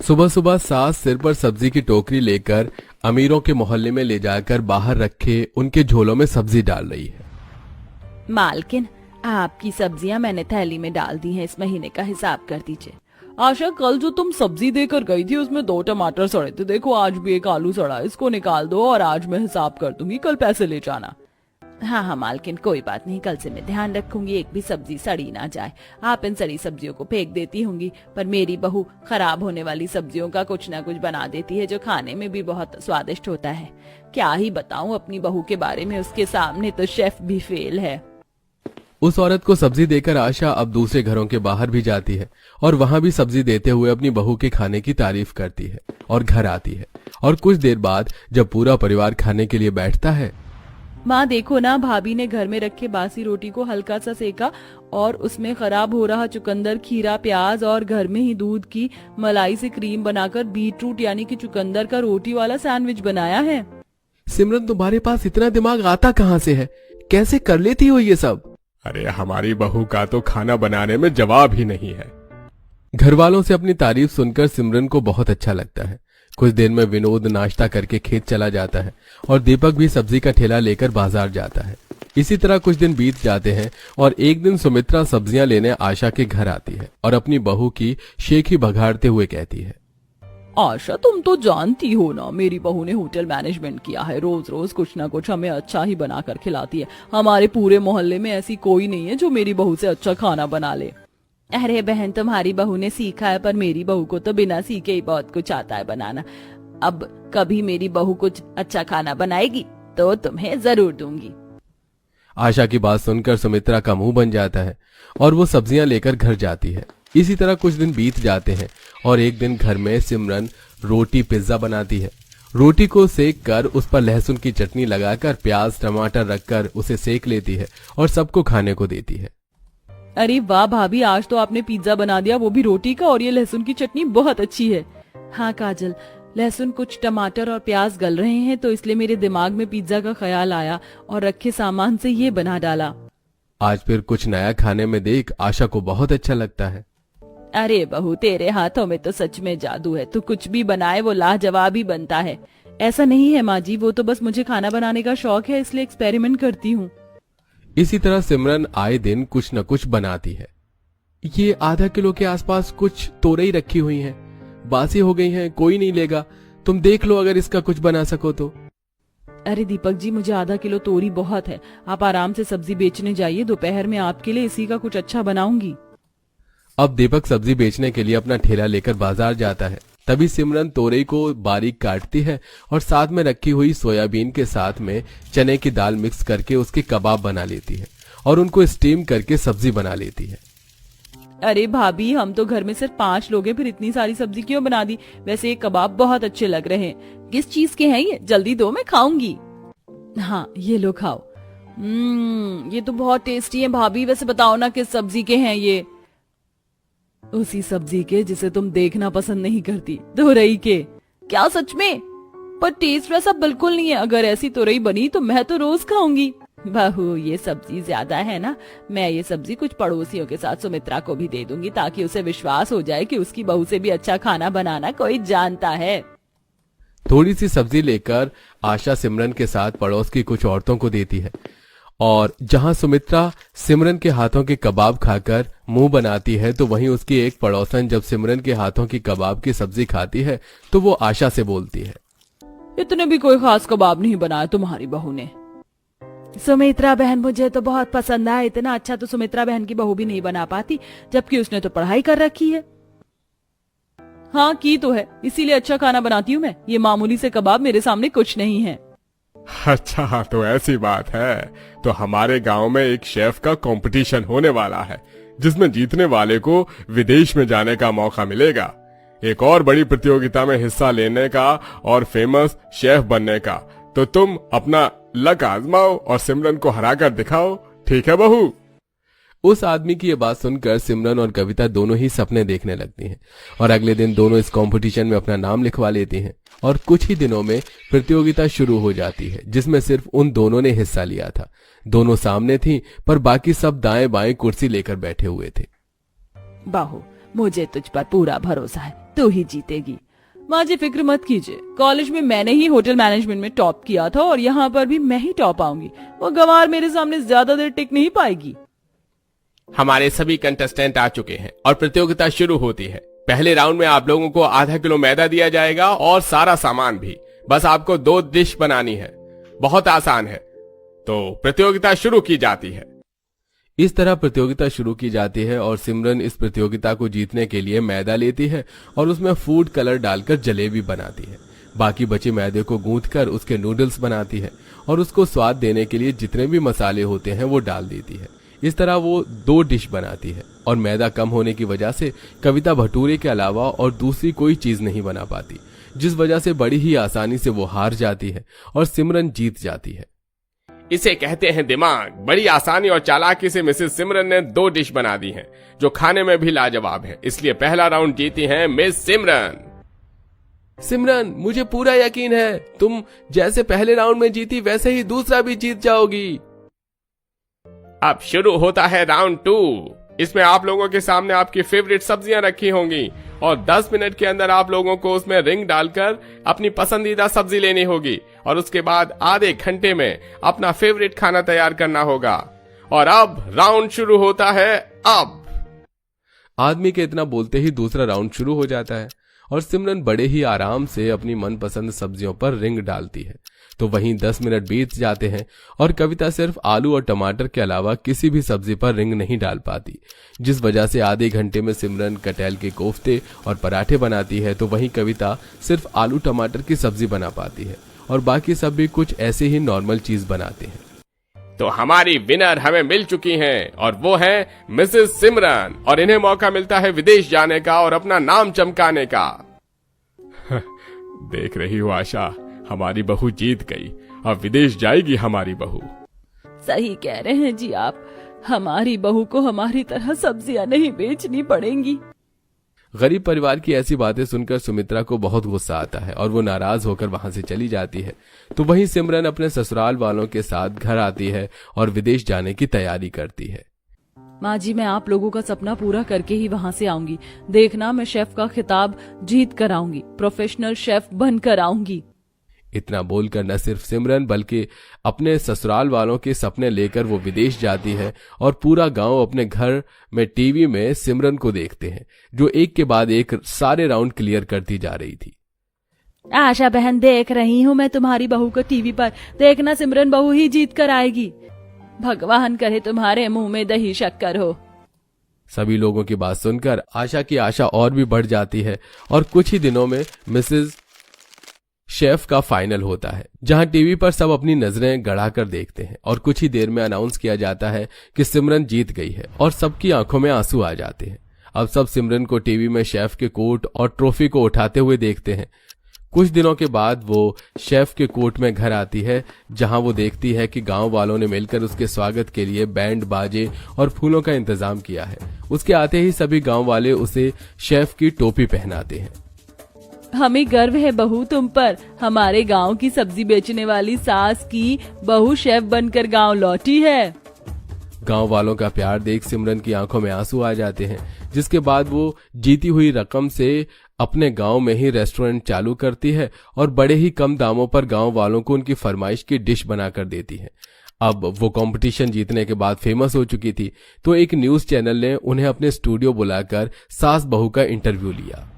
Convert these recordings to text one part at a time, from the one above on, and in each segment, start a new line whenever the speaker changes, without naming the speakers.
सुबह सुबह सास सिर पर सब्जी की टोकरी लेकर अमीरों के मोहल्ले में ले जाकर बाहर रखे उनके झोलों में सब्जी डाल रही है।
मालकिन, आपकी सब्जियां मैंने थैली में डाल दी हैं, इस महीने का हिसाब कर दीजिए। आशा, कल जो तुम सब्जी देकर गई थी उसमें 2 टमाटर सड़े थे, देखो आज भी एक आलू सड़ा है, इसको निकाल दो और आज मैं हिसाब कर दूंगी, कल पैसे ले जाना। हाँ हाँ मालकिन, कोई बात नहीं, कल से मैं ध्यान रखूंगी, एक भी सब्जी सड़ी ना जाए। आप इन सड़ी सब्जियों को फेंक देती होंगी, पर मेरी बहू खराब होने वाली सब्जियों का कुछ ना कुछ बना देती है जो खाने में भी बहुत स्वादिष्ट होता है। क्या ही बताऊं अपनी बहू के बारे में, उसके सामने तो शेफ भी फेल है।
उस औरत को सब्जी देकर आशा अब दूसरे घरों के बाहर भी जाती है और वहां भी सब्जी देते हुए अपनी बहू के खाने की तारीफ करती है और घर आती है। और कुछ देर बाद जब पूरा परिवार खाने के लिए बैठता है,
माँ देखो ना, भाभी ने घर में रखे बासी रोटी को हल्का सा सेका और उसमें खराब हो रहा चुकंदर, खीरा, प्याज और घर में ही दूध की मलाई से क्रीम बनाकर बीटरूट यानी कि चुकंदर का रोटी वाला सैंडविच बनाया है।
सिमरन, तुम्हारे पास इतना दिमाग आता कहाँ से है? कैसे कर लेती हो ये सब?
अरे हमारी बहू का तो खाना बनाने में जवाब ही नहीं है।
घर वालों से अपनी तारीफ सुनकर सिमरन को बहुत अच्छा लगता है। कुछ देर में विनोद नाश्ता करके खेत चला जाता है और दीपक भी सब्जी का ठेला लेकर बाजार जाता है। इसी तरह कुछ दिन बीत जाते हैं और एक दिन सुमित्रा सब्जियां लेने आशा के घर आती है और अपनी बहू की शेखी बघाड़ते हुए कहती है,
आशा, तुम तो जानती हो ना, मेरी बहू ने होटल मैनेजमेंट किया है, रोज रोज कुछ ना कुछ हमें अच्छा ही बना कर खिलाती है। हमारे पूरे मोहल्ले में ऐसी कोई नहीं है जो मेरी बहू से अच्छा खाना बना ले। अरे बहन, तुम्हारी बहू ने सीखा है, पर मेरी बहू को तो बिना सीखे ही बहुत कुछ आता है बनाना। अब कभी मेरी बहू कुछ अच्छा खाना बनाएगी तो तुम्हें जरूर दूंगी।
आशा की बात सुनकर सुमित्रा का मुंह बन जाता है और वो सब्जियां लेकर घर जाती है। इसी तरह कुछ दिन बीत जाते हैं और एक दिन घर में सिमरन रोटी पिज्जा बनाती है। रोटी को सेक कर उस पर लहसुन की चटनी लगाकर प्याज टमाटर रखकर उसे सेक लेती है और सबको खाने को देती है।
अरे वाह भाभी, आज तो आपने पिज्जा बना दिया, वो भी रोटी का, और ये लहसुन की चटनी बहुत अच्छी है। हाँ काजल, लहसुन कुछ टमाटर और प्याज गल रहे हैं तो इसलिए मेरे दिमाग में पिज्जा का ख्याल आया और रखे सामान से ये बना डाला।
आज फिर कुछ नया खाने में देख आशा को बहुत अच्छा लगता है।
अरे बहू, तेरे हाथों में तो सच में जादू है, तू कुछ भी बनाए वो लाजवाब ही बनता है। ऐसा नहीं है माँ जी, वो तो बस मुझे खाना बनाने का शौक है, इसलिए एक्सपेरिमेंट करती हूँ।
इसी तरह सिमरन आए दिन कुछ न कुछ बनाती है। ये आधा किलो के आसपास कुछ तोरई रखी हुई हैं, बासी हो गई हैं, कोई नहीं लेगा, तुम देख लो अगर इसका कुछ बना सको तो।
अरे दीपक जी, मुझे आधा किलो तोरी बहुत है, आप आराम से सब्जी बेचने जाइए, दोपहर में आपके लिए इसी का कुछ अच्छा बनाऊंगी।
अब दीपक सब्जी बेचने के लिए अपना ठेला लेकर बाजार जाता है। तभी सिमरन तोरई को बारीक काटती है और साथ में रखी हुई सोयाबीन के साथ में चने की दाल मिक्स करके उसके कबाब बना लेती है और उनको स्टीम करके सब्जी बना लेती है।
अरे भाभी, हम तो घर में सिर्फ 5 लोग हैं, फिर इतनी सारी सब्जी क्यों बना दी? वैसे ये कबाब बहुत अच्छे लग रहे हैं, किस चीज के हैं ये? जल्दी दो, मैं खाऊंगी। हाँ ये लो खाओ। ये तो बहुत टेस्टी है भाभी, वैसे बताओ ना किस सब्जी के हैं ये? उसी सब्जी के जिसे तुम देखना पसंद नहीं करती, तोरई के। क्या सच में? पर टेस्ट वैसा बिल्कुल नहीं है, अगर ऐसी तोरई बनी तो मैं तो रोज खाऊंगी। बहू, ये सब्जी ज्यादा है ना, मैं ये सब्जी कुछ पड़ोसियों के साथ सुमित्रा को भी दे दूंगी ताकि उसे विश्वास हो जाए कि उसकी बहू से भी अच्छा खाना बनाना कोई जानता है।
थोड़ी सी सब्जी लेकर आशा सिमरन के साथ पड़ोस की कुछ औरतों को देती है और जहां सुमित्रा सिमरन के हाथों के कबाब खाकर मुंह बनाती है तो वहीं उसकी एक पड़ोसन जब सिमरन के हाथों की कबाब की सब्जी खाती है तो वो आशा से बोलती है,
इतने भी कोई खास कबाब नहीं बनाया तुम्हारी बहू ने। सुमित्रा बहन मुझे तो बहुत पसंद आया, इतना अच्छा तो सुमित्रा बहन की बहू भी नहीं बना पाती, जबकि उसने तो पढ़ाई कर रखी है। हाँ की तो है, इसीलिए अच्छा खाना बनाती हूँ मैं, ये मामूली से कबाब मेरे सामने कुछ नहीं है।
अच्छा तो ऐसी बात है, तो हमारे गांव में एक शेफ का कंपटीशन होने वाला है जिसमें जीतने वाले को विदेश में जाने का मौका मिलेगा, एक और बड़ी प्रतियोगिता में हिस्सा लेने का और फेमस शेफ बनने का। तो तुम अपना लक आजमाओ और सिमरन को हराकर दिखाओ, ठीक है बहू?
उस आदमी की ये बात सुनकर सिमरन और कविता दोनों ही सपने देखने लगती हैं और अगले दिन दोनों इस कंपटीशन में अपना नाम लिखवा लेती हैं और कुछ ही दिनों में प्रतियोगिता शुरू हो जाती है जिसमें सिर्फ उन दोनों ने हिस्सा लिया था। दोनों सामने थी पर बाकी सब दाएं बाएं कुर्सी लेकर बैठे हुए थे।
बाहू, मुझे तुझ पर पूरा भरोसा है, तू ही जीतेगी। माँ जी फिक्र मत कीजिए, कॉलेज में मैंने ही होटल मैनेजमेंट में टॉप किया था और यहाँ पर भी मैं ही टॉप आऊंगी। वो गंवार मेरे सामने ज्यादा देर टिक नहीं पाएगी।
हमारे सभी कंटेस्टेंट आ चुके हैं और प्रतियोगिता शुरू होती है। पहले राउंड में आप लोगों को आधा किलो मैदा दिया जाएगा और सारा सामान भी। बस आपको 2 डिश बनानी है, बहुत आसान है। तो प्रतियोगिता शुरू की जाती है।
इस तरह प्रतियोगिता शुरू की जाती है और सिमरन इस प्रतियोगिता को जीतने के लिए मैदा लेती है और उसमें फूड कलर डालकर जलेबी बनाती है। बाकी बचे मैदे को गूंथकर उसके नूडल्स बनाती है और उसको स्वाद देने के लिए जितने भी मसाले होते हैं वो डाल देती है। इस तरह वो 2 डिश बनाती है और मैदा कम होने की वजह से कविता भटूरे के अलावा और दूसरी कोई चीज नहीं बना पाती, जिस वजह से बड़ी ही आसानी से वो हार जाती है और सिमरन जीत जाती है।
इसे कहते हैं दिमाग। बड़ी आसानी और चालाकी से मिसेस सिमरन ने 2 डिश बना दी हैं, जो खाने में भी लाजवाब है। इसलिए पहला राउंड जीती हैं मिस सिमरन।
सिमरन, मुझे पूरा यकीन है तुम जैसे पहले राउंड में जीती वैसे ही दूसरा भी जीत जाओगी।
अब शुरू होता है राउंड 2। इसमें आप लोगों के सामने आपकी फेवरेट सब्जियां रखी होंगी और 10 मिनट के अंदर आप लोगों को उसमें रिंग डालकर अपनी पसंदीदा सब्जी लेनी होगी और उसके बाद आधे घंटे में अपना फेवरेट खाना तैयार करना होगा। और अब राउंड शुरू होता है। अब
आदमी के इतना बोलते ही दूसरा राउंड शुरू हो जाता है और सिमरन बड़े ही आराम से अपनी मनपसंद सब्जियों पर रिंग डालती है। तो वहीं 10 मिनट बीत जाते हैं और कविता सिर्फ आलू और टमाटर के अलावा किसी भी सब्जी पर रिंग नहीं डाल पाती, जिस वजह से आधे घंटे में सिमरन कटहल के कोफ्ते और पराठे बनाती है। तो वहीं कविता सिर्फ आलू टमाटर की सब्जी बना पाती है और बाकी सब भी कुछ ऐसे ही नॉर्मल चीज बनाते हैं।
तो हमारी विनर हमें मिल चुकी हैं और वो है मिसेस सिमरन, और इन्हें मौका मिलता है विदेश जाने का और अपना नाम चमकाने का। देख रही हो आशा, हमारी बहू जीत गई। अब विदेश जाएगी हमारी बहू।
सही कह रहे हैं जी आप, हमारी बहू को हमारी तरह सब्जियां नहीं बेचनी पड़ेंगी।
गरीब परिवार की ऐसी बातें सुनकर सुमित्रा को बहुत गुस्सा आता है और वो नाराज होकर वहां से चली जाती है। तो वहीं सिमरन अपने ससुराल वालों के साथ घर आती है और विदेश जाने की तैयारी करती है।
माँ जी, मैं आप लोगों का सपना पूरा करके ही वहाँ से आऊंगी। देखना, मैं शेफ का खिताब जीत कर आऊंगी, प्रोफेशनल शेफ बनकर आऊंगी।
इतना बोलकर न सिर्फ सिमरन बल्कि अपने ससुराल वालों के सपने लेकर वो विदेश जाती है और पूरा गांव अपने घर में टीवी में सिमरन को देखते हैं, जो एक के बाद एक सारे राउंड क्लियर करती जा रही थी।
आशा बहन, देख रही हूँ मैं तुम्हारी बहू को टीवी पर। देखना, सिमरन बहू ही जीत कर आएगी। भगवान करे तुम्हारे मुंह में दही शक्कर हो।
सभी लोगों की बात सुनकर आशा की आशा और भी बढ़ जाती है और कुछ ही दिनों में मिसेस शेफ का फाइनल होता है, जहां टीवी पर सब अपनी नजरें गड़ाकर देखते हैं और कुछ ही देर में अनाउंस किया जाता है कि सिमरन जीत गई है और सबकी आंखों में आंसू आ जाते हैं। अब सब सिमरन को टीवी में शेफ के कोट और ट्रॉफी को उठाते हुए देखते हैं। कुछ दिनों के बाद वो शेफ के कोट में घर आती है, जहां वो देखती है कि गांव वालों ने मिलकर उसके स्वागत के लिए बैंड बाजे और फूलों का इंतजाम किया है। उसके आते ही सभी गांव वाले उसे शेफ की टोपी पहनाते हैं।
हमें गर्व है बहू तुम पर। हमारे गांव की सब्जी बेचने वाली सास की बहू शेफ बनकर गांव लौटी है।
गांव वालों का प्यार देख सिमरन की आंखों में आंसू आ जाते हैं, जिसके बाद वो जीती हुई रकम से अपने गांव में ही रेस्टोरेंट चालू करती है और बड़े ही कम दामों पर गांव वालों को उनकी फरमाइश की डिश बनाकर देती है। अब वो कंपटीशन जीतने के बाद फेमस हो चुकी थी, तो एक न्यूज चैनल ने उन्हें अपने स्टूडियो बुलाकर सास बहू का इंटरव्यू लिया।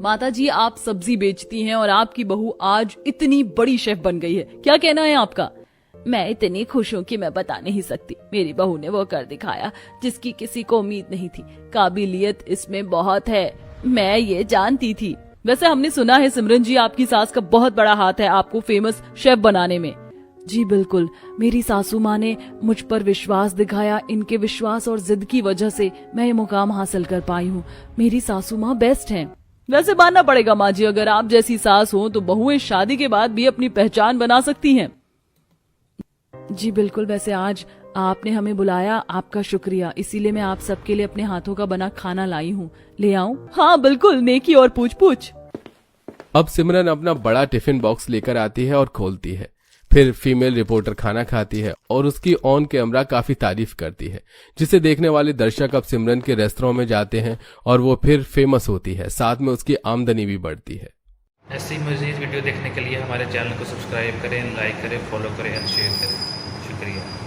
माता जी, आप सब्जी बेचती हैं और आपकी बहू आज इतनी बड़ी शेफ बन गई है, क्या कहना है आपका? मैं इतनी खुश हूँ कि मैं बता नहीं सकती। मेरी बहू ने वो कर दिखाया जिसकी किसी को उम्मीद नहीं थी। काबिलियत इसमें बहुत है, मैं ये जानती थी। वैसे हमने सुना है सिमरन जी, आपकी सास का बहुत बड़ा हाथ है आपको फेमस शेफ बनाने में। जी बिल्कुल, मेरी सासू माँ ने मुझ पर विश्वास दिखाया। इनके विश्वास और जिद की वजह से मैं ये मुकाम हासिल कर पाई हूँ। मेरी सासू माँ बेस्ट हैं। वैसे मानना पड़ेगा माँ जी, अगर आप जैसी सास हो तो बहुएं शादी के बाद भी अपनी पहचान बना सकती हैं। जी बिल्कुल, वैसे आज आपने हमें बुलाया, आपका शुक्रिया। इसीलिए मैं आप सबके लिए अपने हाथों का बना खाना लाई हूँ। ले आऊं? हाँ बिल्कुल, नेकी और पूछ पूछ।
अब सिमरन अपना बड़ा टिफिन बॉक्स लेकर आती है और खोलती है, फिर फीमेल रिपोर्टर खाना खाती है और उसकी ऑन कैमरा काफी तारीफ करती है, जिसे देखने वाले दर्शक अब सिमरन के रेस्टोरेंट में जाते हैं और वो फिर फेमस होती है, साथ में उसकी आमदनी भी बढ़ती है।
ऐसी मज़ीद वीडियो देखने के लिए हमारे चैनल को सब्सक्राइब करें, लाइक करें, फॉलो करें और शेयर करें। शुक्रिया।